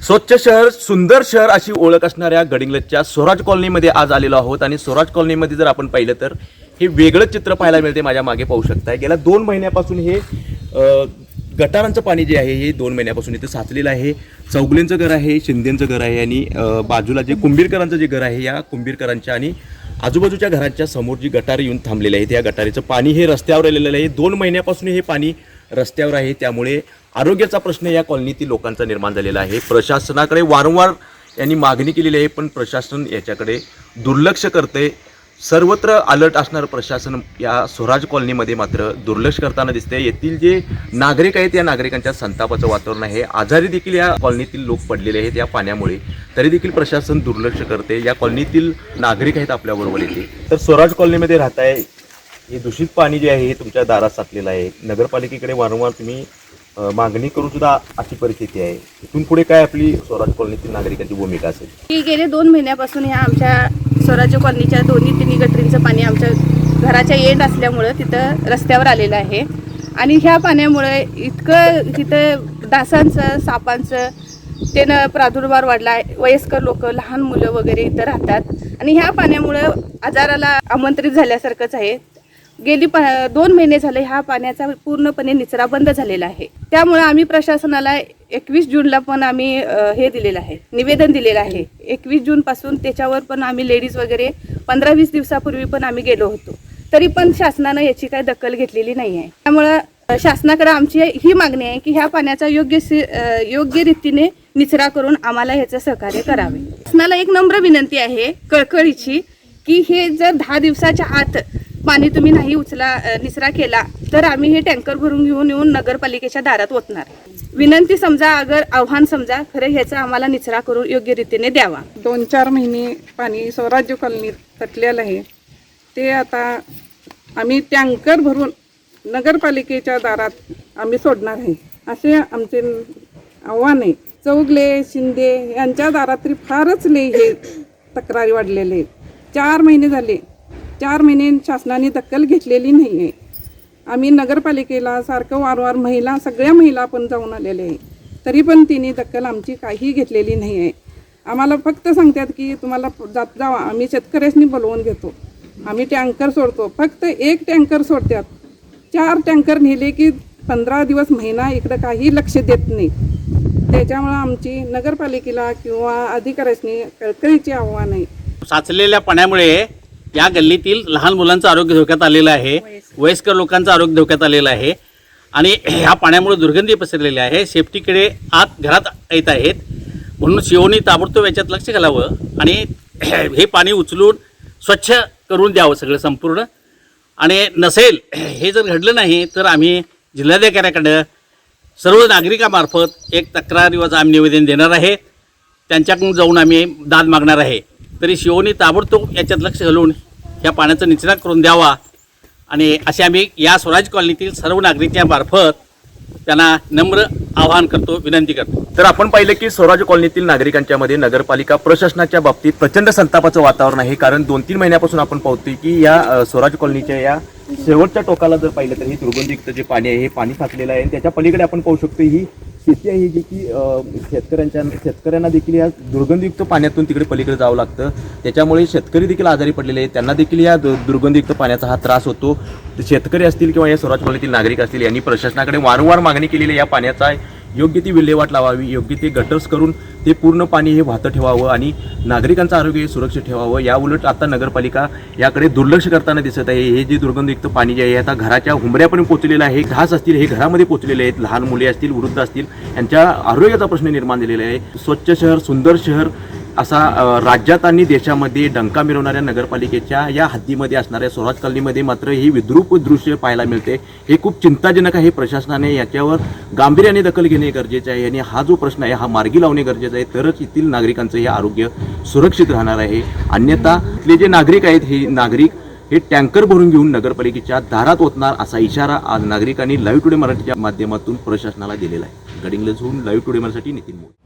स्वच्छ शहर सुंदर शहर अशी ओळख असणाऱ्या गडिंग्लजच्या स्वराज कॉलनीमध्ये आज आलेलो आहोत आणि स्वराज कॉलनीमध्ये जर आपण पाहिलं तर हे वेगळं चित्र पाहायला मिळते. माझ्या मागे पाहू शकताय गेल्या 2 महिन्यापासून हे गटारांचं पाणी जे आहे हे 2 महिन्यापासून इथे साचलेलं आहे. चौगलेंचं घर आहे, शिंदेंचं घर आहे आणि बाजूला जे कुंभीरकरांचं जे घर आहे या कुंभीरकरांच्या आणि आजूबाजूच्या घरांच्या समोर जी गटार येऊन थांबलेले आहेत या गटारीचं पाणी हे रस्त्यावर आलेलं आहे. 2 महिन्यापासून हे पाणी रस्त्यावर आहे. त्यामुळे आरोग्याचा प्रश्न या कॉलनीतील लोकांचा निर्माण झालेला आहे. प्रशासनाकडे वारंवार यांनी मागणी केलेली आहे पण प्रशासन याच्याकडे दुर्लक्ष करते. सर्वत्र अलर्ट असणारं प्रशासन या स्वराज कॉलनीमध्ये मात्र दुर्लक्ष करताना दिसते. येथील जे नागरिक आहेत या नागरिकांच्या संतापाचं वातावरण आहे. आजारी देखील या कॉलनीतील लोक पडलेले आहेत या पाण्यामुळे, तरी देखील प्रशासन दुर्लक्ष करते. या कॉलनीतील नागरिक आहेत आपल्याबरोबर येथे. तर स्वराज कॉलनीमध्ये राहताय, हे दूषित पाणी जे आहे हे तुमच्या दारात साचलेलं आहे. नगरपालिकेकडे वारंवार तुम्ही मागणी करून सुद्धा अशी परिस्थिती आहे. इथून पुढे काय आपली स्वराज कॉलनीतील नागरिकांची भूमिका असेल? की गेले 2 महिन्यापासून ह्या आमच्या स्वराज्य कॉलनीच्या 2-3 गटरींचं पाणी आमच्या घराच्या एंड असल्यामुळं तिथं रस्त्यावर आलेलं आहे. आणि ह्या पाण्यामुळे इतकं तिथं डासांचं, सापांचं त्यानं प्रादुर्भाव वाढला आहे. वयस्कर लोक, लहान मुलं वगैरे इथं राहतात आणि ह्या पाण्यामुळं आजाराला आमंत्रित झाल्यासारखंच आहे. गेली 2 महिने झाले ह्या पाण्याचा पूर्णपणे निचरा बंद झालेला आहे. त्यामुळे आम्ही प्रशासनाला 21 जूनला पण आम्ही हे दिलेलं आहे, निवेदन दिलेलं आहे. 21 जूनपासून त्याच्यावर पण आम्ही लेडीज वगैरे 15-20 दिवसापूर्वी पण आम्ही गेलो होतो. तरी पण शासनानं याची काही दखल घेतलेली नाही आहे. त्यामुळं शासनाकडे आमची ही मागणी आहे की ह्या पाण्याचा योग्य रीतीने निचरा करून आम्हाला ह्याचं सहकार्य करावे. शासनाला एक नम्र विनंती आहे कळकळीची की हे जर 10 दिवसाच्या आत पाणी तुम्ही नाही निचरा केला तर आम्ही हे टँकर भरून घेऊन येऊन नगरपालिकेच्या दारात ओतणार. विनंती समजा, अगर आव्हान समजा, खरं ह्याचा आम्हाला निचरा करून योग्य रीतीने द्यावा. 2-4 महिने पाणी स्वराज्य कॉलनीत तटलेलं आहे. ते आता आम्ही टँकर भरून नगरपालिकेच्या दारात आम्ही सोडणार आहे असे आमचे आव्हान आहे. चौगले, शिंदे यांच्या दारात तरी फारच लई हे तक्रारी वाढलेले आहेत. 4 महिने झाले, 4 महिने शासनाने दखल घेतलेली नाही आहे. आम्ही नगरपालिकेला सारखं वारंवार सगळ्या महिला पण जाऊन आलेले आहे, तरी पण तिने दखल आमची काही घेतलेली नाही आहे. आम्हाला फक्त सांगतात की तुम्हाला जावा, आम्ही शेतकऱ्यांनी बोलवून घेतो, आम्ही टँकर सोडतो. फक्त 1 टँकर सोडतात. 4 टँकर नेले की 15 दिवस, महिना इकडं काही लक्ष देत नाही. त्याच्यामुळं आमची नगरपालिकेला किंवा अधिकाऱ्यांनी कळकळीचे आव्हान आहे. साचलेल्या पाण्यामुळे या गल्लीतील लहान मुलांचं आरोग्य धोक्यात आलेलं आहे, वयस्कर लोकांचं आरोग्य धोक्यात आलेलं आहे आणि ह्या पाण्यामुळे दुर्गंधी पसरलेली आहे. सेफ्टीकडे आत घरात येत आहेत. म्हणून शिवोनी ताबडतोब याच्यात लक्ष घालावं आणि हे पाणी उचलून स्वच्छ करून द्यावं सगळं संपूर्ण. आणि नसेल हे जर घडलं नाही तर आम्ही जिल्हाधिकाऱ्याकडं सर्व नागरिकामार्फत एक तक्रारीवर आम्ही निवेदन देणार आहे. त्यांच्याकडून जाऊन आम्ही दाद मागणार आहे. तरी शिवोनी ताबडतोब याच्यात लक्ष घालून ह्या पाण्याचा निचरा करून द्यावा आणि असे आम्ही या स्वराज कॉलनीतील सर्व नागरिकांमार्फत त्यांना नम्र आवाहन करतो, विनंती करतो. तर आपण पाहिलं की स्वराज कॉलनीतील नागरिकांच्या मध्ये नगरपालिका प्रशासनाच्या बाबतीत प्रचंड संतापाचं वातावरण आहे. कारण 2-3 महिन्यापासून आपण पाहतोय की या स्वराज कॉलनीच्या या शेवटच्या टोकाला जर पाहिलं तर हे दुर्गंधयुक्त जे पाणी आहे हे पाणी साचलेलं आहे. त्याच्या पलीकडे आपण पाहू शकतो ही शेती आहे जी की शेतकऱ्यांना देखील या दुर्गंधयुक्त पाण्यातून तिकडे पलीकडे जावं लागतं. त्याच्यामुळे शेतकरी देखील आजारी पडलेले आहेत. त्यांना देखील या दुर्गंधयुक्त पाण्याचा हा त्रास होतो. शेतकरी असतील किंवा या स्वराज कॉलनीतील नागरिक असतील यांनी प्रशासनाकडे वारंवार मागणी केलेली या पाण्याचा योग्य ती विल्हेवाट लावावी, योग्य ते गटर्स करून ते पूर्ण पाणी हे वाहतं ठेवावं आणि नागरिकांचं आरोग्य सुरक्षित ठेवावं. या उलट आता नगरपालिका याकडे दुर्लक्ष करताना दिसत आहे. हे जे दुर्गंधयुक्त पाणी जे आहे आता घराच्या हुंबऱ्यापर्यंत पोचलेलं आहे. घास असतील हे घरामध्ये पोचलेले आहेत. लहान मुले असतील, वृद्ध असतील, यांच्या आरोग्याचा प्रश्न निर्माण झालेला आहे. स्वच्छ शहर सुंदर शहर असा राज्यात आणि देशामध्ये डंका मिरवणाऱ्या नगरपालिकेच्या या हद्दीमध्ये असणाऱ्या स्वराज कॉलनीमध्ये मात्र ही विद्रूप दृश्य पाहायला मिळते. हे खूप चिंताजनक आहे. प्रशासनाने याच्यावर गांभीर्याने दखल घेणे गरजेचे आहे आणि हा जो प्रश्न आहे हा मार्गी लावणे गरजेचं आहे. तरच येथील नागरिकांचं हे आरोग्य सुरक्षित राहणार आहे. अन्यथा इथले जे नागरिक आहेत हे नागरिक हे टँकर भरून घेऊन नगरपालिकेच्या दारात ओतणार असा इशारा आज नागरिकांनी लाईव्ह टुडे मराठीच्या माध्यमातून प्रशासनाला दिलेला आहे. गडिंग्लजहून लाईव्ह टुडे मराठी नितीन मोरे.